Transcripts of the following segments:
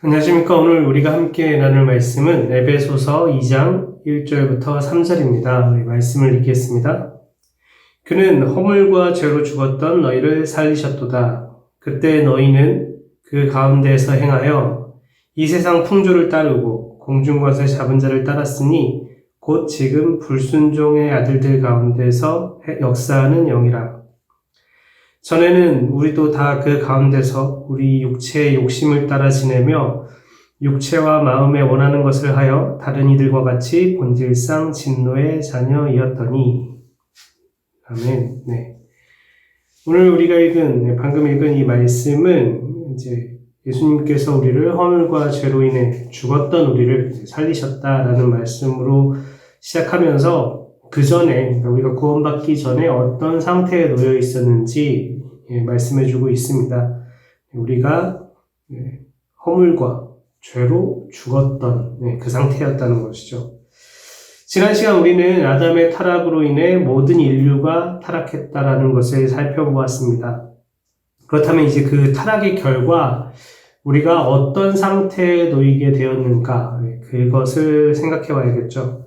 안녕하십니까. 오늘 우리가 함께 나눌 말씀은 에베소서 2장 1절부터 3절입니다. 우리 말씀을 읽겠습니다. 그는 허물과 죄로 죽었던 너희를 살리셨도다. 그때 너희는 그 가운데에서 행하여 이 세상 풍조를 따르고 공중권세 잡은 자를 따랐으니 곧 지금 불순종의 아들들 가운데서 역사하는 영이라. 전에는 우리도 다 그 가운데서 우리 육체의 욕심을 따라 지내며 육체와 마음에 원하는 것을 하여 다른 이들과 같이 본질상 진노의 자녀이었더니. 아멘. 네. 오늘 우리가 방금 읽은 이 말씀은 이제 예수님께서 우리를 허물과 죄로 인해 죽었던 우리를 살리셨다라는 말씀으로 시작하면서 그 전에, 우리가 구원받기 전에 어떤 상태에 놓여 있었는지 말씀해주고 있습니다. 우리가 허물과 죄로 죽었던 그 상태였다는 것이죠. 지난 시간 우리는 아담의 타락으로 인해 모든 인류가 타락했다라는 것을 살펴보았습니다. 그렇다면 이제 그 타락의 결과 우리가 어떤 상태에 놓이게 되었는가, 그것을 생각해 봐야겠죠.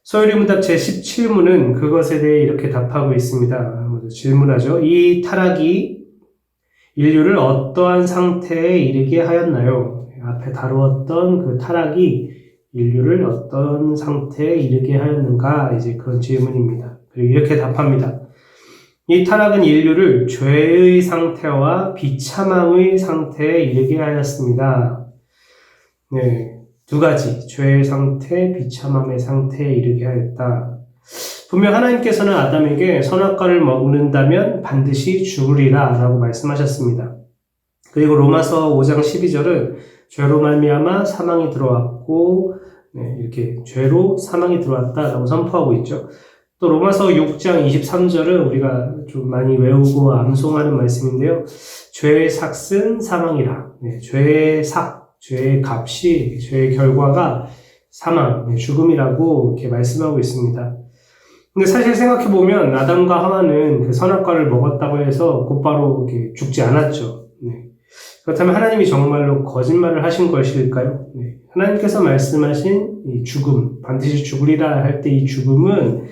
소요리문답 제17문은 그것에 대해 이렇게 답하고 있습니다. 먼저 질문하죠. 이 타락이 인류를 어떠한 상태에 이르게 하였나요? 앞에 다루었던 그 타락이 인류를 어떤 상태에 이르게 하였는가? 이제 그런 질문입니다. 그리고 이렇게 답합니다. 이 타락은 인류를 죄의 상태와 비참함의 상태에 이르게 하였습니다. 네. 두 가지, 죄의 상태, 비참함의 상태에 이르게 하였다. 분명 하나님께서는 아담에게 선악과를 먹는다면 반드시 죽으리라 라고 말씀하셨습니다. 그리고 로마서 5장 12절은 죄로 말미암아 사망이 들어왔고, 이렇게 죄로 사망이 들어왔다라고 선포하고 있죠. 또 로마서 6장 23절은 우리가 좀 많이 외우고 암송하는 말씀인데요. 죄의 삭은 사망이라. 죄의 값이, 죄의 결과가 사망, 죽음이라고 이렇게 말씀하고 있습니다. 근데 사실 생각해보면 아담과 하와는 그 선악과를 먹었다고 해서 곧바로 이렇게 죽지 않았죠. 그렇다면 하나님이 정말로 거짓말을 하신 것일까요? 하나님께서 말씀하신 이 죽음, 반드시 죽으리라 할 때 이 죽음은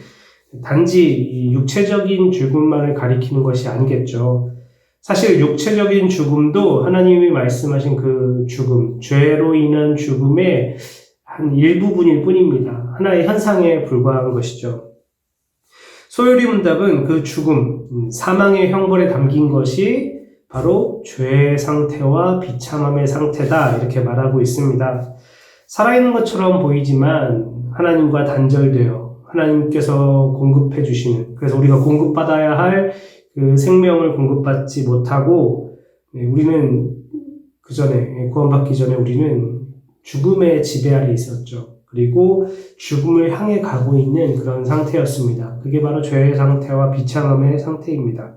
단지 이 육체적인 죽음만을 가리키는 것이 아니겠죠. 사실 육체적인 죽음도 하나님이 말씀하신 그 죽음, 죄로 인한 죽음의 한 일부분일 뿐입니다. 하나의 현상에 불과한 것이죠. 소요리 문답은 그 죽음, 사망의 형벌에 담긴 것이 바로 죄의 상태와 비참함의 상태다 이렇게 말하고 있습니다. 살아있는 것처럼 보이지만 하나님과 단절되어 하나님께서 공급해 주시는, 그래서 우리가 공급받아야 할 그 생명을 공급받지 못하고 우리는 그 전에, 구원받기 전에 우리는 죽음의 지배 아래 있었죠. 그리고 죽음을 향해 가고 있는 그런 상태였습니다. 그게 바로 죄의 상태와 비참함의 상태입니다.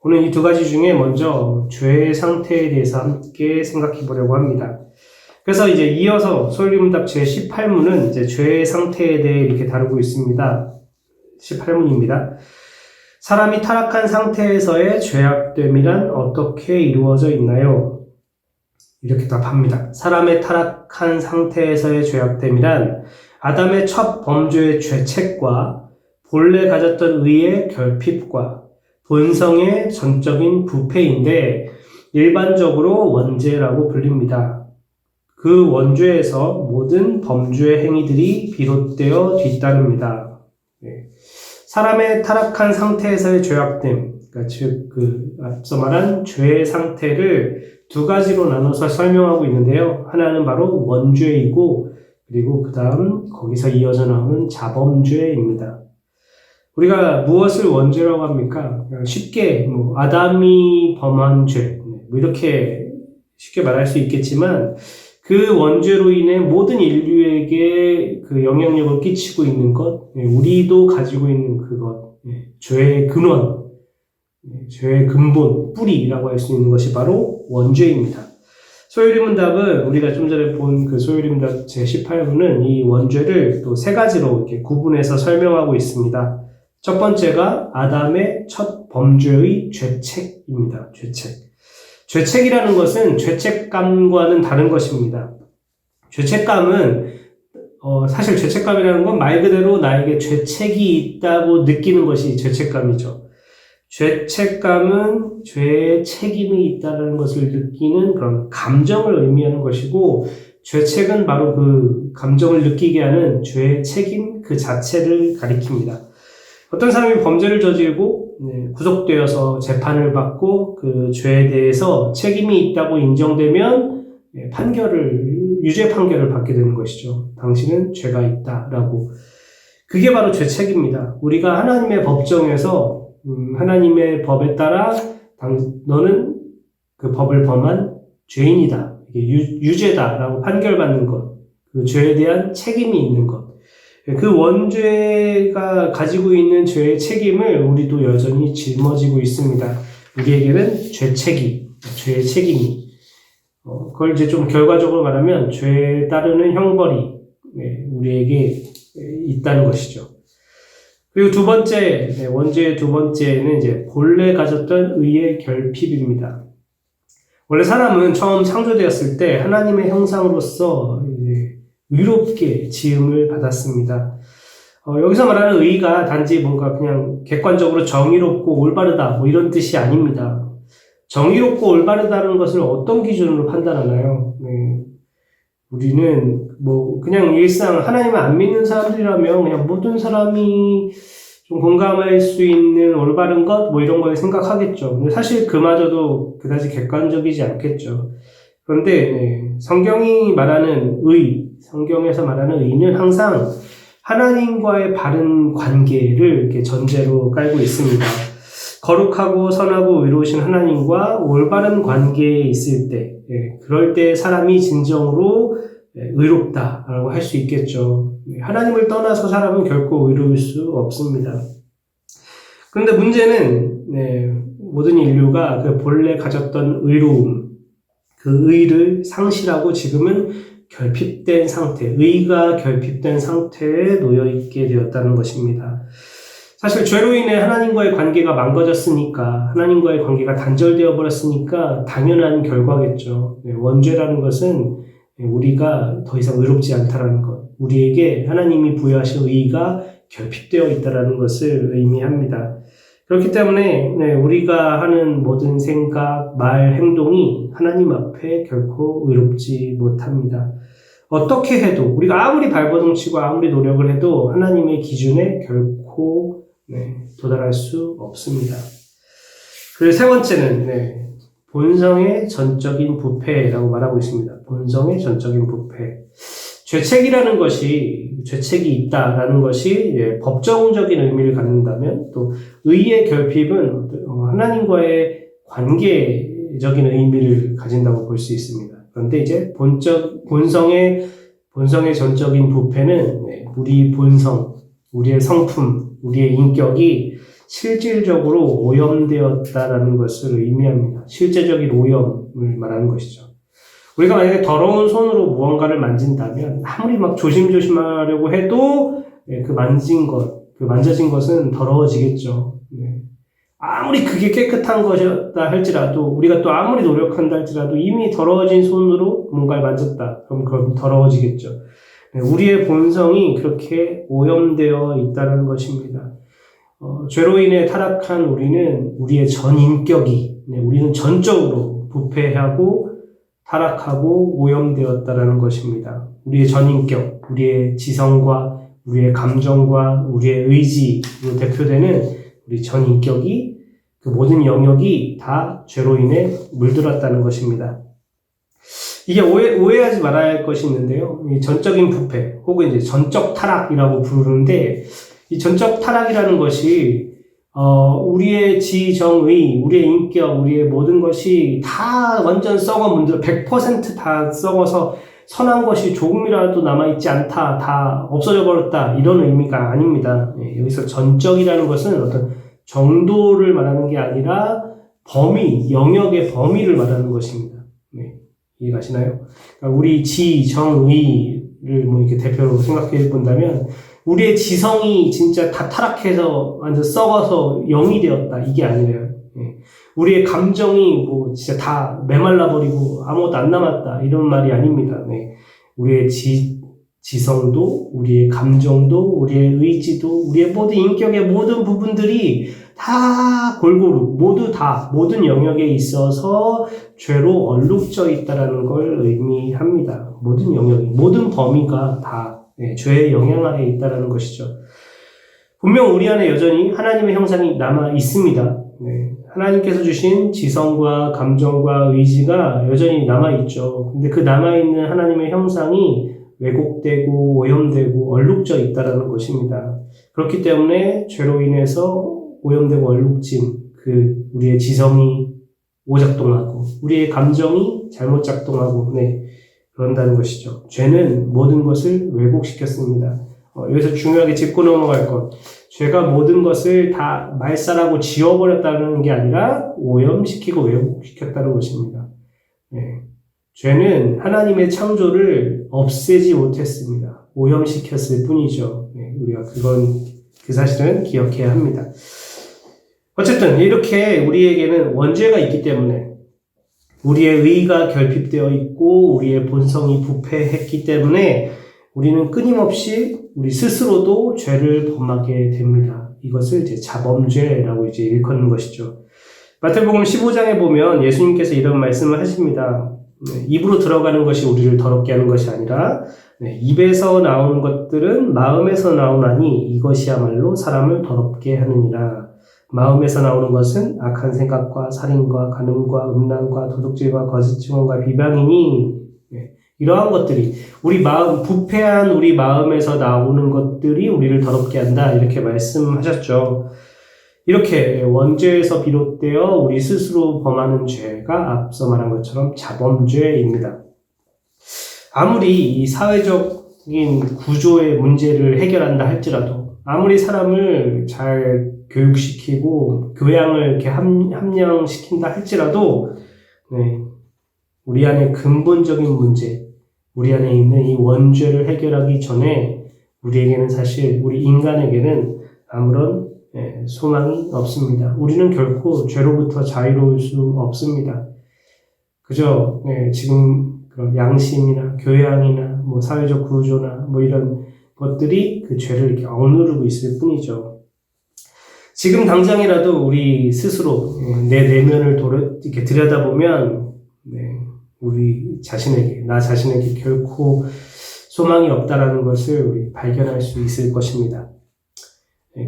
오늘 이 두 가지 중에 먼저 죄의 상태에 대해서 함께 생각해 보려고 합니다. 그래서 이제 이어서 소요리문답 제18문은 이제 죄의 상태에 대해 이렇게 다루고 있습니다. 18문입니다. 사람이 타락한 상태에서의 죄악됨이란 어떻게 이루어져 있나요? 이렇게 답합니다. 사람의 타락한 상태에서의 죄악됨이란 아담의 첫 범죄의 죄책과 본래 가졌던 의의 결핍과 본성의 전적인 부패인데 일반적으로 원죄라고 불립니다. 그 원죄에서 모든 범죄의 행위들이 비롯되어 뒤따릅니다. 사람의 타락한 상태에서의 죄악됨, 그러니까 즉 앞서 말한 죄의 상태를 두 가지로 나눠서 설명하고 있는데요. 하나는 바로 원죄이고, 그리고 그 다음 거기서 이어져 나오는 자범죄입니다. 우리가 무엇을 원죄라고 합니까? 쉽게 아담이 범한 죄, 이렇게 쉽게 말할 수 있겠지만 그 원죄로 인해 모든 인류에게 그 영향력을 끼치고 있는 것, 우리도 가지고 있는 그것, 죄의 근원, 죄의 근본, 뿌리라고 할 수 있는 것이 바로 원죄입니다. 소요리문답은 우리가 좀 전에 본 그 소요리문답 제18문은 이 원죄를 또 세 가지로 이렇게 구분해서 설명하고 있습니다. 첫 번째가 아담의 첫 범죄의 죄책입니다. 죄책. 죄책이라는 것은 죄책감과는 다른 것입니다. 죄책감은 사실 죄책감이라는 건 말 그대로 나에게 죄책이 있다고 느끼는 것이 죄책감이죠. 죄책감은 죄의 책임이 있다는 것을 느끼는 그런 감정을 의미하는 것이고, 죄책은 바로 그 감정을 느끼게 하는 죄의 책임 그 자체를 가리킵니다. 어떤 사람이 범죄를 저지르고 구속되어서 재판을 받고 그 죄에 대해서 책임이 있다고 인정되면 유죄 판결을 받게 되는 것이죠. 당신은 죄가 있다라고. 그게 바로 죄책입니다. 우리가 하나님의 법정에서 하나님의 법에 따라 너는 그 법을 범한 죄인이다, 유죄다라고 판결받는 것, 그 죄에 대한 책임이 있는 것, 그 원죄가 가지고 있는 죄의 책임을 우리도 여전히 짊어지고 있습니다. 우리에게는 죄의 책임이. 그걸 이제 좀 결과적으로 말하면 죄에 따르는 형벌이 우리에게 있다는 것이죠. 그리고 두 번째, 원죄의 두 번째는 이제 본래 가졌던 의의 결핍입니다. 원래 사람은 처음 창조되었을 때 하나님의 형상으로서 의롭게 지음을 받았습니다. 여기서 말하는 의가 단지 뭔가 그냥 객관적으로 정의롭고 올바르다 뭐 이런 뜻이 아닙니다. 정의롭고 올바르다는 것을 어떤 기준으로 판단하나요? 우리는 뭐 그냥 일상 하나님을 안 믿는 사람들이라면 그냥 모든 사람이 좀 공감할 수 있는 올바른 것 뭐 이런 걸 생각하겠죠. 근데 사실 그마저도 그다지 객관적이지 않겠죠. 그런데 성경이 말하는 성경에서 말하는 의는 항상 하나님과의 바른 관계를 이렇게 전제로 깔고 있습니다. 거룩하고 선하고 의로우신 하나님과 올바른 관계에 있을 때, 그럴 때 사람이 진정으로 의롭다라고 할 수 있겠죠. 하나님을 떠나서 사람은 결코 의로울 수 없습니다. 그런데 문제는 모든 인류가 그 본래 가졌던 의로움, 그 의를 상실하고 지금은 결핍된 상태, 의가 결핍된 상태에 놓여있게 되었다는 것입니다. 사실 죄로 인해 하나님과의 관계가 망가졌으니까, 하나님과의 관계가 단절되어 버렸으니까 당연한 결과겠죠. 원죄라는 것은 우리가 더 이상 의롭지 않다라는 것, 우리에게 하나님이 부여하신 의가 결핍되어 있다는 것을 의미합니다. 그렇기 때문에 우리가 하는 모든 생각, 말, 행동이 하나님 앞에 결코 의롭지 못합니다. 어떻게 해도, 우리가 아무리 발버둥치고 아무리 노력을 해도 하나님의 기준에 결코 도달할 수 없습니다. 그리고 세 번째는 본성의 전적인 부패라고 말하고 있습니다. 본성의 전적인 부패. 죄책이라는 것이, 죄책이 있다라는 것이 법정적인 의미를 갖는다면, 또 의의 결핍은 하나님과의 관계적인 의미를 가진다고 볼 수 있습니다. 그런데 이제 본성의 전적인 부패는 우리 본성, 우리의 성품, 우리의 인격이 실질적으로 오염되었다라는 것을 의미합니다. 실제적인 오염을 말하는 것이죠. 우리가 만약에 더러운 손으로 무언가를 만진다면 아무리 막 조심조심하려고 해도 그 만져진 것은 더러워지겠죠. 아무리 그게 깨끗한 것이었다 할지라도, 우리가 또 아무리 노력한다 할지라도 이미 더러워진 손으로 뭔가를 만졌다. 그럼 더러워지겠죠. 우리의 본성이 그렇게 오염되어 있다는 것입니다. 죄로 인해 타락한 우리의 전 인격이, 우리는 전적으로 부패하고 타락하고 오염되었다라는 것입니다. 우리의 전 인격, 우리의 지성과 우리의 감정과 우리의 의지로 대표되는 우리 전 인격이, 그 모든 영역이 다 죄로 인해 물들었다는 것입니다. 이게 오해하지 말아야 할 것이 있는데요. 이 전적인 부패, 혹은 이제 전적 타락이라고 부르는데, 이 전적 타락이라는 것이, 우리의 지정의, 우리의 인격, 우리의 모든 것이 다 완전 썩어 문드러, 100% 다 썩어서 선한 것이 조금이라도 남아있지 않다, 다 없어져 버렸다, 이런 의미가 아닙니다. 여기서 전적이라는 것은 어떤 정도를 말하는 게 아니라 영역의 범위를 말하는 것입니다. 이해가시나요? 그러니까 우리 지정의를 뭐 이렇게 대표로 생각해 본다면, 우리의 지성이 진짜 다 타락해서 완전 썩어서 영이 되었다, 이게 아니에요. 우리의 감정이 뭐 진짜 다 메말라버리고 아무것도 안 남았다. 이런 말이 아닙니다. 네. 우리의 지성도, 우리의 감정도, 우리의 의지도, 우리의 모든 인격의 모든 부분들이 다 골고루, 모든 영역에 있어서 죄로 얼룩져 있다라는 걸 의미합니다. 모든 영역이, 모든 범위가 다 죄의 영향 아래 있다라는 것이죠. 분명 우리 안에 여전히 하나님의 형상이 남아 있습니다. 하나님께서 주신 지성과 감정과 의지가 여전히 남아있죠. 근데 그 남아있는 하나님의 형상이 왜곡되고 오염되고 얼룩져 있다는 것입니다. 그렇기 때문에 죄로 인해서 오염되고 얼룩진 우리의 지성이 오작동하고 우리의 감정이 잘못 작동하고 그런다는 것이죠. 죄는 모든 것을 왜곡시켰습니다. 여기서 중요하게 짚고 넘어갈 것. 죄가 모든 것을 다 말살하고 지워버렸다는 게 아니라 오염시키고 왜곡시켰다는 것입니다. 죄는 하나님의 창조를 없애지 못했습니다. 오염시켰을 뿐이죠. 우리가 그 사실은 기억해야 합니다. 어쨌든 이렇게 우리에게는 원죄가 있기 때문에 우리의 의가 결핍되어 있고 우리의 본성이 부패했기 때문에 우리는 끊임없이 우리 스스로도 죄를 범하게 됩니다. 이것을 이제 자범죄라고 이제 일컫는 것이죠. 마태복음 15장에 보면 예수님께서 이런 말씀을 하십니다. 입으로 들어가는 것이 우리를 더럽게 하는 것이 아니라 입에서 나오는 것들은 마음에서 나오나니 이것이야말로 사람을 더럽게 하느니라. 마음에서 나오는 것은 악한 생각과 살인과 간음과 음란과 도둑질과 거짓 증언과 비방이니 이러한 것들이 우리 마음, 부패한 우리 마음에서 나오는 것들이 우리를 더럽게 한다. 이렇게 말씀하셨죠. 이렇게 원죄에서 비롯되어 우리 스스로 범하는 죄가 앞서 말한 것처럼 자범죄입니다. 아무리 이 사회적인 구조의 문제를 해결한다 할지라도 아무리 사람을 잘 교육시키고 교양을 이렇게 함양시킨다 할지라도 우리 안에 근본적인 문제, 우리 안에 있는 이 원죄를 해결하기 전에 우리에게는 사실 우리 인간에게는 아무런 소망이 없습니다. 우리는 결코 죄로부터 자유로울 수 없습니다. 그저 지금 그런 양심이나 교양이나 뭐 사회적 구조나 뭐 이런 것들이 그 죄를 이렇게 억누르고 있을 뿐이죠. 지금 당장이라도 우리 스스로 내 내면을 이렇게 들여다보면 우리 자신에게, 나 자신에게 결코 소망이 없다라는 것을 우리 발견할 수 있을 것입니다.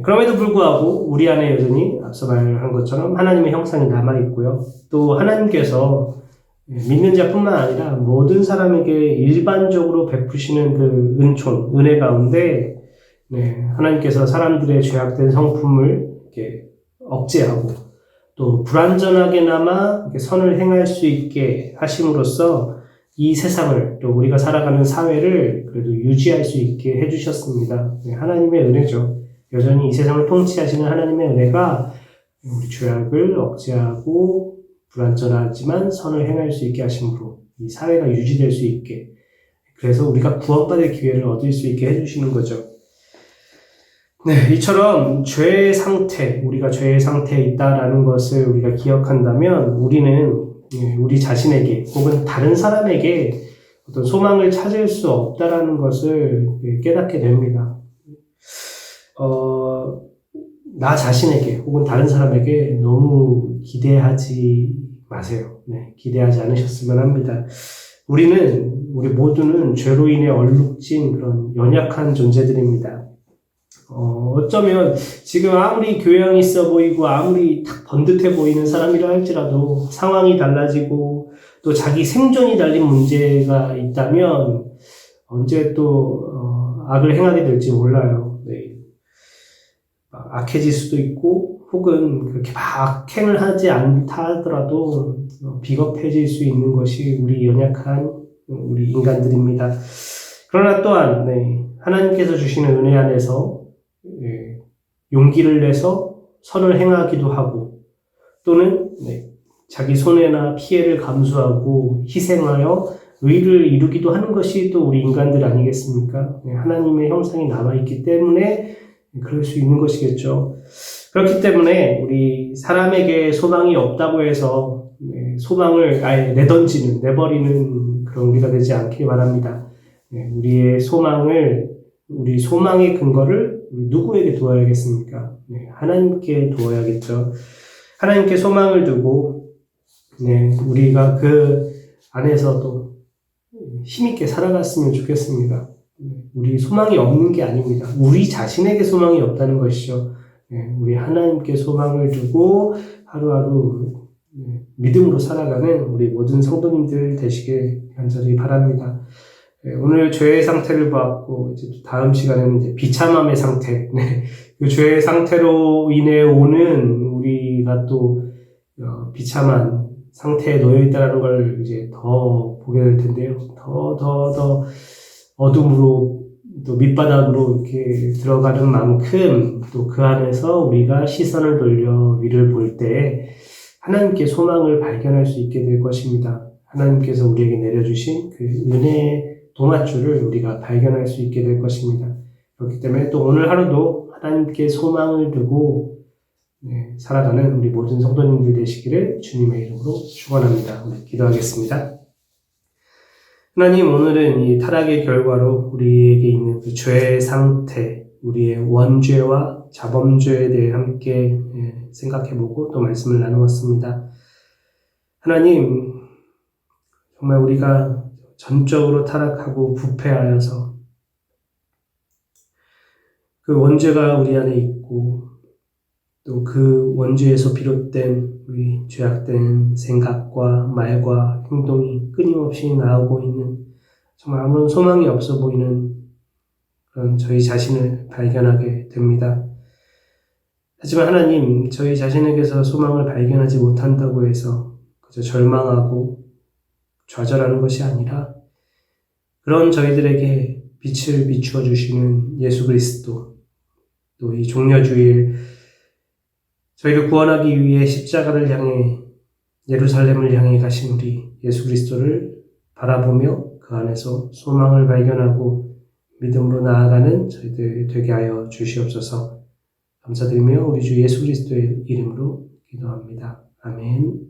그럼에도 불구하고 우리 안에 여전히 앞서 말한 것처럼 하나님의 형상이 남아있고요. 또 하나님께서 믿는 자뿐만 아니라 모든 사람에게 일반적으로 베푸시는 그 은혜 가운데 하나님께서 사람들의 죄악된 성품을 이렇게 억제하고 또 불완전하게나마 선을 행할 수 있게 하심으로써 이 세상을 또 우리가 살아가는 사회를 그래도 유지할 수 있게 해주셨습니다. 하나님의 은혜죠. 여전히 이 세상을 통치하시는 하나님의 은혜가 우리 죄악을 억제하고 불완전하지만 선을 행할 수 있게 하심으로 이 사회가 유지될 수 있게, 그래서 우리가 구원받을 기회를 얻을 수 있게 해주시는 거죠. 이처럼 죄의 상태, 우리가 죄의 상태에 있다라는 것을 우리가 기억한다면 우리는 우리 자신에게 혹은 다른 사람에게 어떤 소망을 찾을 수 없다라는 것을 깨닫게 됩니다. 나 자신에게 혹은 다른 사람에게 너무 기대하지 마세요. 기대하지 않으셨으면 합니다. 우리 모두는 죄로 인해 얼룩진 그런 연약한 존재들입니다. 어쩌면 지금 아무리 교양이 있어 보이고 아무리 딱 번듯해 보이는 사람이라 할지라도 상황이 달라지고 또 자기 생존이 달린 문제가 있다면 언제 또 악을 행하게 될지 몰라요. 악해질 수도 있고 혹은 그렇게 막 악행을 하지 않다 하더라도 비겁해질 수 있는 것이 우리 연약한 우리 인간들입니다. 그러나 또한 하나님께서 주시는 은혜 안에서 용기를 내서 선을 행하기도 하고 또는 자기 손해나 피해를 감수하고 희생하여 의를 이루기도 하는 것이 또 우리 인간들 아니겠습니까? 하나님의 형상이 남아있기 때문에 그럴 수 있는 것이겠죠. 그렇기 때문에 우리 사람에게 소망이 없다고 해서 소망을 아예 내버리는 그런 우리가 되지 않길 바랍니다. 우리의 우리 소망의 근거를 우리 누구에게 두어야겠습니까? 하나님께 두어야겠죠. 하나님께 소망을 두고, 우리가 그 안에서도 힘있게 살아갔으면 좋겠습니다. 우리 소망이 없는 게 아닙니다. 우리 자신에게 소망이 없다는 것이죠. 우리 하나님께 소망을 두고 하루하루 믿음으로 살아가는 우리 모든 성도님들 되시길 간절히 바랍니다. 오늘 죄의 상태를 보았고, 이제 다음 시간에는 이제 비참함의 상태, 그 죄의 상태로 인해 오는 우리가 또 비참한 상태에 놓여 있다는 걸 이제 더 보게 될 텐데요. 더 어둠으로 또 밑바닥으로 이렇게 들어가는 만큼 또 그 안에서 우리가 시선을 돌려 위를 볼 때 하나님께 소망을 발견할 수 있게 될 것입니다. 하나님께서 우리에게 내려주신 그 은혜의 동아줄을 우리가 발견할 수 있게 될 것입니다. 그렇기 때문에 또 오늘 하루도 하나님께 소망을 두고 살아가는 우리 모든 성도님들 되시기를 주님의 이름으로 축원합니다. 우리 기도하겠습니다. 하나님, 오늘은 이 타락의 결과로 우리에게 있는 그 죄의 상태, 우리의 원죄와 자범죄에 대해 함께 생각해보고 또 말씀을 나누었습니다. 하나님, 정말 우리가 전적으로 타락하고 부패하여서 그 원죄가 우리 안에 있고 또 그 원죄에서 비롯된 우리 죄악된 생각과 말과 행동이 끊임없이 나오고 있는 정말 아무런 소망이 없어 보이는 그런 저희 자신을 발견하게 됩니다. 하지만 하나님, 저희 자신에게서 소망을 발견하지 못한다고 해서 그저 절망하고 좌절하는 것이 아니라 그런 저희들에게 빛을 비추어 주시는 예수 그리스도, 또 이 종려주일 저희를 구원하기 위해 십자가를 향해 예루살렘을 향해 가신 우리 예수 그리스도를 바라보며 그 안에서 소망을 발견하고 믿음으로 나아가는 저희들 되게 하여 주시옵소서. 감사드리며 우리 주 예수 그리스도의 이름으로 기도합니다. 아멘.